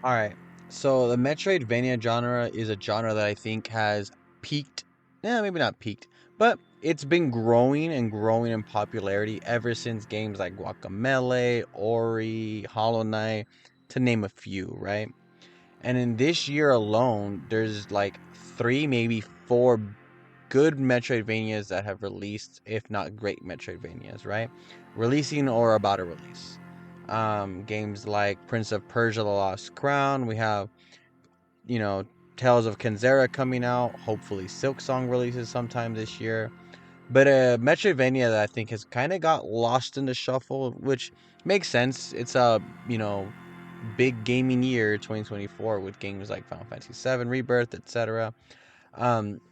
All right. So the Metroidvania genre is a genre that I think has peaked. Yeah, maybe not peaked, but it's been growing and growing in popularity ever since games like Guacamelee, Ori, Hollow Knight, to name a few, right? And in this year alone, there's like three, maybe four good Metroidvanias that have released, if not great Metroidvanias, right? Releasing or about to release. Games like Prince of Persia: The Lost Crown. We have, you know, Tales of Kenzera coming out. Hopefully, Silk Song releases sometime this year. But a Metroidvania that I think has kind of got lost in the shuffle, which makes sense. It's a, you know, big gaming year 2024 with games like Final Fantasy VII Rebirth, etc. Um,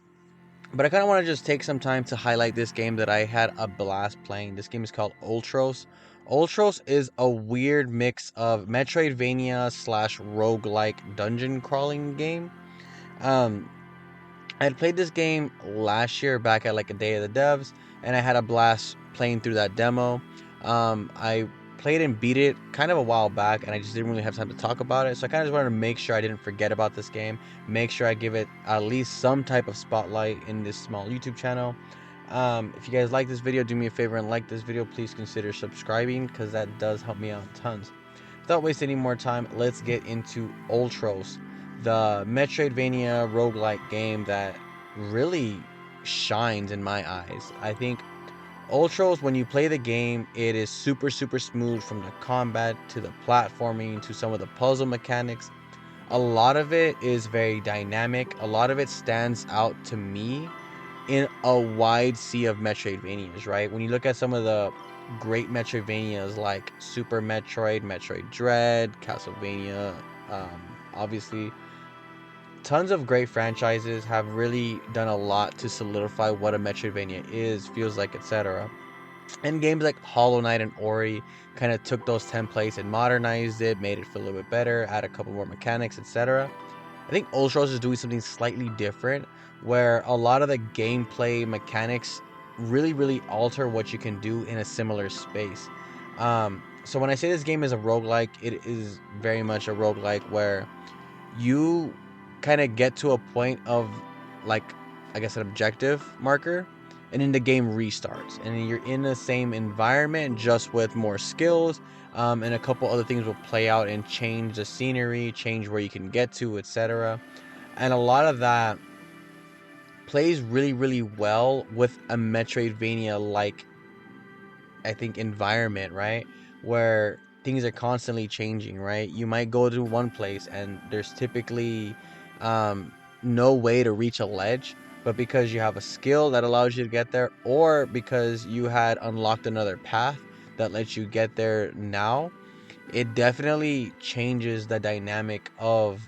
but I kind of want to just take some time to highlight this game that I had a blast playing. This game is called Ultros. Ultros is a weird mix of Metroidvania slash roguelike dungeon crawling game. Um, I had played this game last year back at like a Day of the Devs, and I had a blast playing through that demo. I played and beat it kind of a while back, and I just didn't really have time to talk about it. So I kind of just wanted to make sure I didn't forget about this game, make sure I give it at least some type of spotlight in this small YouTube channel. If you guys like this video, do me a favor and like this video. Please consider subscribing because that does help me out tons. Without wasting any more time, let's get into Ultros, the Metroidvania roguelike game that really shines in my eyes. I think Ultros, when you play the game, it is super, super smooth from the combat to the platforming to some of the puzzle mechanics. A lot of it is very dynamic. A lot of it stands out to me in a wide sea of Metroidvanias, right? When you look at some of the great Metroidvanias like Super Metroid, Metroid Dread, Castlevania, obviously, tons of great franchises have really done a lot to solidify what a Metroidvania is, feels like, etc. And games like Hollow Knight and Ori kind of took those templates and modernized it, made it feel a little bit better, add a couple more mechanics, etc. I think Ultros is doing something slightly different where a lot of the gameplay mechanics really, really alter what you can do in a similar space. So when I say this game is a roguelike, it is very much a roguelike where you kind of get to a point of, like, I guess, an objective marker, and then the game restarts and then you're in the same environment just with more skills, and a couple other things will play out and change the scenery, change where you can get to, etc. And a lot of that plays really, really well with a Metroidvania like, I think, environment, right? Where things are constantly changing, right? You might go to one place and there's typically um, no way to reach a ledge, but because you have a skill that allows you to get there, or because you had unlocked another path that lets you get there now, it definitely changes the dynamic of,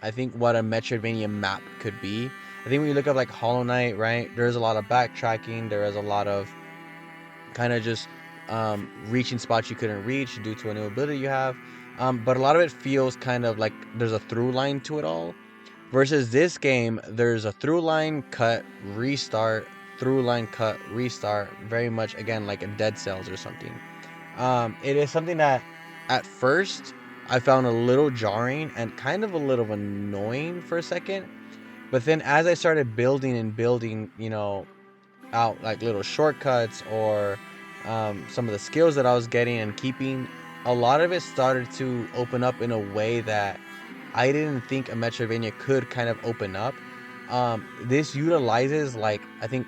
I think, what a Metroidvania map could be. I think when you look up like Hollow Knight, right, there's a lot of backtracking, there is a lot of kind of just reaching spots you couldn't reach due to a new ability you have. But a lot of it feels kind of like there's a through line to it all. Versus this game, there's a through line, cut, restart, through line, cut, restart. Very much, again, like a Dead Cells or something. It is something that at first I found a little jarring and kind of a little annoying for a second. But then as I started building and building, out like little shortcuts or some of the skills that I was getting and keeping, a lot of it started to open up in a way that I didn't think a Metroidvania could kind of open up. This utilizes, like, I think,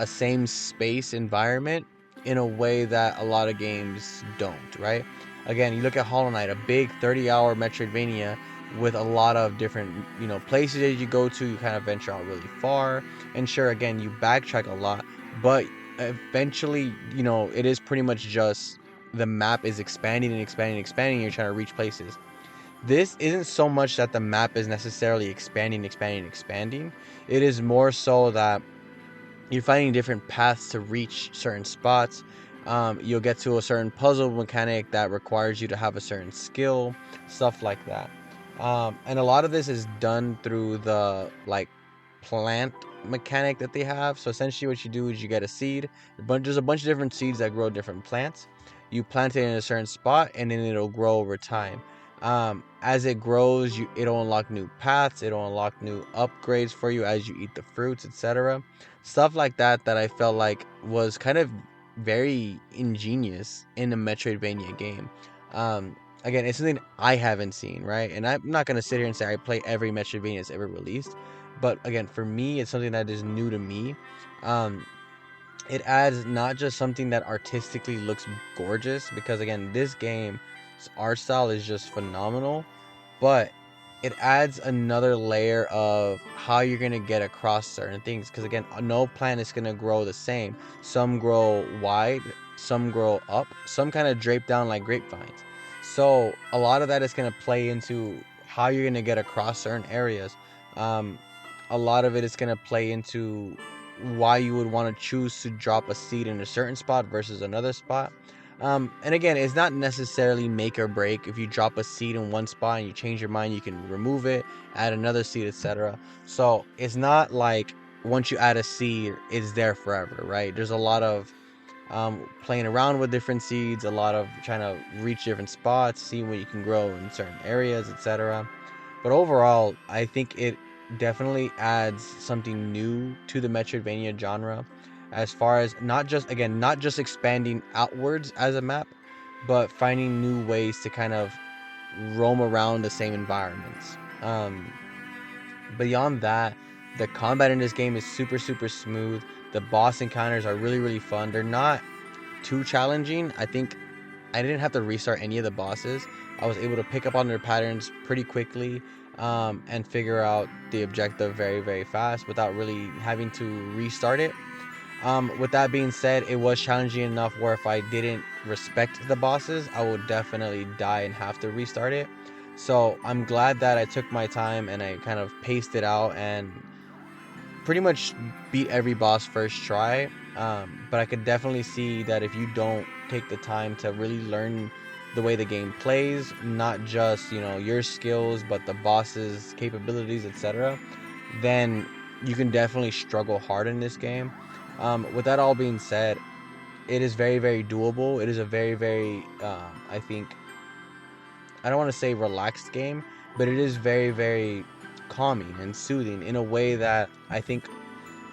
a same space environment in a way that a lot of games don't, right? Again, you look at Hollow Knight, a big 30-hour Metroidvania with a lot of different, places that you go to, you kind of venture out really far. And sure, again, you backtrack a lot, but eventually, it is pretty much just the map is expanding and expanding and expanding, and you're trying to reach places. This isn't so much that the map is necessarily expanding, expanding, expanding. It is more so that you're finding different paths to reach certain spots. You'll get to a certain puzzle mechanic that requires you to have a certain skill, stuff like that. And a lot of this is done through the, like, plant mechanic that they have. So essentially, what you do is you get a seed. There's a bunch of different seeds that grow different plants. You plant it in a certain spot, and then it'll grow over time. As it grows, it'll unlock new paths, it'll unlock new upgrades for you as you eat the fruits, etc. Stuff like that that I felt like was kind of very ingenious in a Metroidvania game. Again, it's something I haven't seen, right? And I'm not gonna sit here and say I play every Metroidvania that's ever released, but again, for me, it's something that is new to me. Um, it adds not just something that artistically looks gorgeous, because again, this game's art style is just phenomenal, but it adds another layer of how you're going to get across certain things, because again, no plant is going to grow the same. Some grow wide, some grow up, some kind of drape down like grapevines. So a lot of that is going to play into how you're going to get across certain areas. um, a lot of it is going to play into why you would want to choose to drop a seed in a certain spot versus another spot. And again, it's not necessarily make or break. If you drop a seed in one spot and you change your mind, you can remove it, add another seed, etc. So it's not like once you add a seed, it's there forever, right? There's a lot of playing around with different seeds, a lot of trying to reach different spots, seeing what you can grow in certain areas, etc. But overall, I think it definitely adds something new to the Metroidvania genre, as far as not just, again, not just expanding outwards as a map, but finding new ways to kind of roam around the same environments. Beyond that, the combat in this game is super, super smooth. The boss encounters are really, really fun. They're not too challenging. I think I didn't have to restart any of the bosses. I was able to pick up on their patterns pretty quickly, and figure out the objective very, very fast without really having to restart it. With that being said, it was challenging enough where if I didn't respect the bosses, I would definitely die and have to restart it. So I'm glad that I took my time and I kind of paced it out and pretty much beat every boss first try. But I could definitely see that if you don't take the time to really learn the way the game plays, not just, your skills, but the boss's capabilities, etc., then you can definitely struggle hard in this game. With that all being said, it is very, very doable. It is a very, very, I think, I don't want to say relaxed game, but it is very, very calming and soothing in a way that I think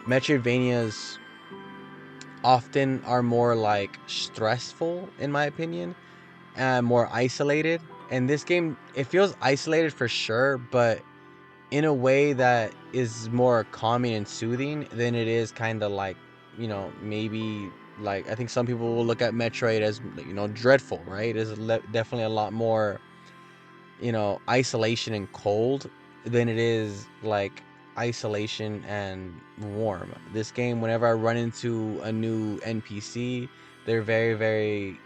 Metroidvanias often are more like stressful, in my opinion, and more isolated. And this game, it feels isolated for sure, but in a way that is more calming and soothing than it is kind of like, maybe like I think some people will look at Metroid as, dreadful, right? It's definitely a lot more, isolation and cold than it is like isolation and warm. This game, whenever I run into a new NPC, they're very, very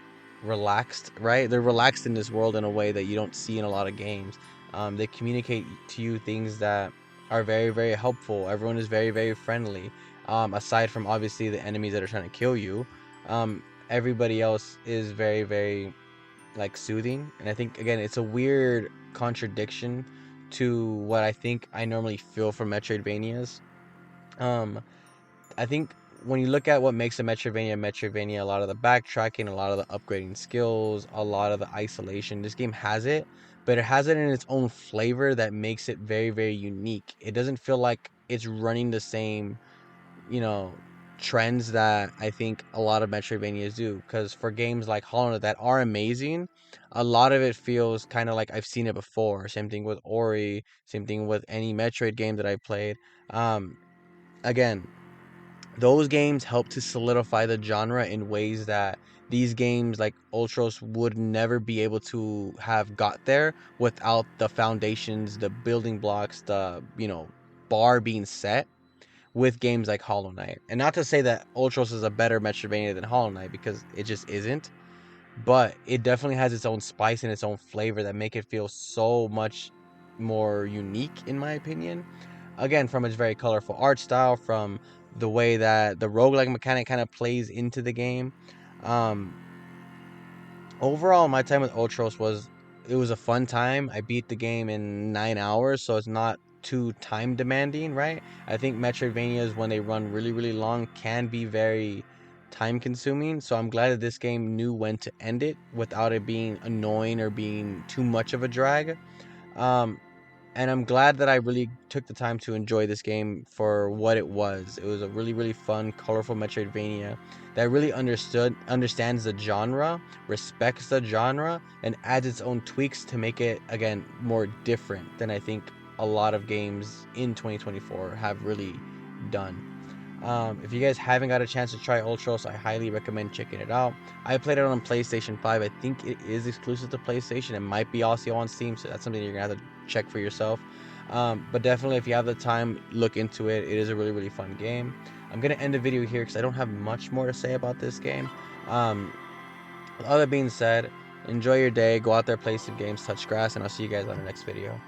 relaxed, right? They're relaxed in this world in a way that you don't see in a lot of games. They communicate to you things that are very, very helpful. Everyone is very, very friendly. Aside from obviously the enemies that are trying to kill you, everybody else is very, very like soothing. And I think again, it's a weird contradiction to what I think I normally feel from Metroidvanias. Um, I think when you look at what makes a Metroidvania, a lot of the backtracking, a lot of the upgrading skills, a lot of the isolation, this game has it, but it has it in its own flavor that makes it very, very unique. It doesn't feel like it's running the same, you know, trends that I think a lot of Metroidvanias do. Because for games like Hollow Knight that are amazing, a lot of it feels kind of like I've seen it before. Same thing with Ori, same thing with any Metroid game that I played. Um, Again, those games help to solidify the genre in ways that these games like Ultros would never be able to have got there without the foundations, the building blocks, the, bar being set with games like Hollow Knight. And not to say that Ultros is a better Metroidvania than Hollow Knight, because it just isn't. But it definitely has its own spice and its own flavor that make it feel so much more unique, in my opinion. Again, from its very colorful art style, from the way that the roguelike mechanic kind of plays into the game. Um, Overall, my time with Ultros was, it was a fun time. I beat the game in 9 hours, so it's not too time demanding, right? I think Metroidvanias, when they run really, really long, can be very time consuming. So I'm glad that this game knew when to end it without it being annoying or being too much of a drag. Um, and I'm glad that I really took the time to enjoy this game for what it was. It was a really, really fun, colorful Metroidvania that really understands the genre, respects the genre, and adds its own tweaks to make it again more different than I think a lot of games in 2024 have really done. If you guys haven't got a chance to try Ultros, I highly recommend checking it out. I played it on PlayStation 5. I think it is exclusive to PlayStation. It might be also on Steam, so that's something you're gonna have to check for yourself. But definitely, if you have the time, look into it. It is a really, really fun game. I'm gonna end the video here because I don't have much more to say about this game. Um, with all that being said, enjoy your day. Go out there, play some games, touch grass, and I'll see you guys on the next video.